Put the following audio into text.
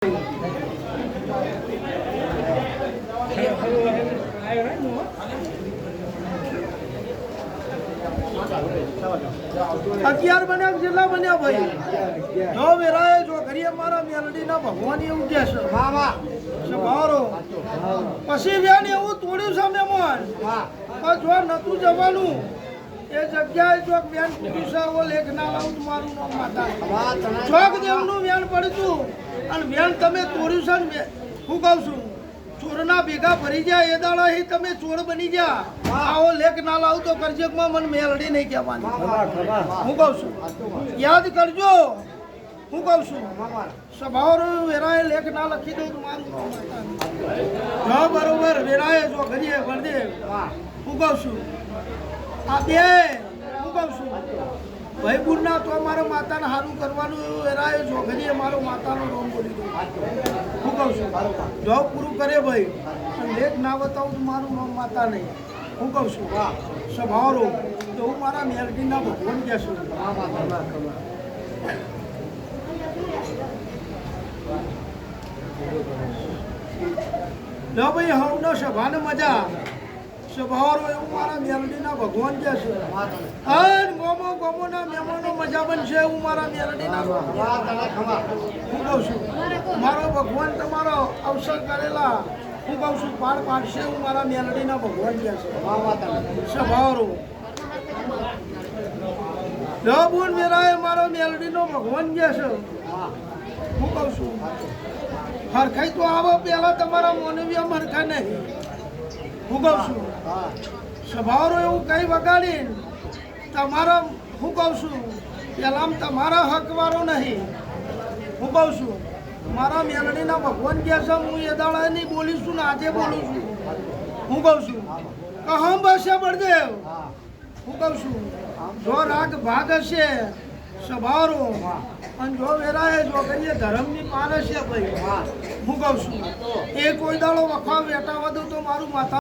11 બન્યા જેટલા બન્યા ભાઈ જો વેરાય જો ઘડીએ મારા મેલડી ના ભગવાન એવું કે છે વાહ વાહ સવારો પછી વ્યાન એવું તોડ્યું છે મહેમાન પણ જો નતું જવાનું એ જગ્યાએ ચોક વ્યાન પૂછ્યું છે લેખ ના લાવું તમારું નામ માતા ચોક દેવનું વ્યાન પડતું અને વ્યાન તમે તોડ્યું છે ને હું કહું છું ચોરના ભેગા ભરી જાય એ દાડા તમે ચોર બની જા આવો લેખ ના લાવું તો કરજેકમાં મને મેલડી નહીં કહેવાની હું કહું છું યાદ કરજો હું કહું છું સ્વભાવ વેરાએ લેખ ના લખી દઉં મારું જો બરોબર વેરાએ જો ઘડીએ ભરદે હું કહું છું આ બે હું કહું છું ભાઈ બુરના તો મારા માતાને સારું કરવાનું વેરાએ જો ઘડીએ મારો માતાનો રોમ બોલી દઉં હું કહું છું જોબ પૂરું કરે ભાઈ લેખ ના બતાવું તો મારું નામ માતા નહીં હું કહું છું સ્વભાવ તો હું મારા મેલડીના ભગવાન કહેશું લો ભાઈ હવનો સભાને મજા સ્વભાવ એવું મારા મેલડીના ભગવાન કહેશે અને ગોમોના મહેમાનો મજા બનશે એવું મારા મેલડીના હું કહું છું મારો ભગવાન તમારો અવસર કરેલા હું કહું છું પાડશે હું મારા મેલડીના ભગવાન કહેશે સ્વભાવ લો બોન મેરાએ મારો મેલડીનો ભગવાન કહેશે હું કહું છું હરખાઈ તો આવો પહેલા તમારા મોનવ્યા હરખા નહીં હું કહું છું સ્વભાવ એવું કઈ વગાડી તમારા હું કહું છું પેલા તમારા હકવારો નહીં હું કહું છું મારા મેલડીના ભગવાન કહે છે હું એ દાડા નહીં બોલીશું ને આજે બોલું છું હું કહું છું કહમ બસે બળદેવ હું કહું છું જો રાગ ભાગ હશે સ્વભાવ અને જો વેરાય જો કહીએ ધર્મની પાર હશે ભાઈ હું કહું છું એ કોઈ દાડો વખા વેટાવા દઉં તો મારું માથા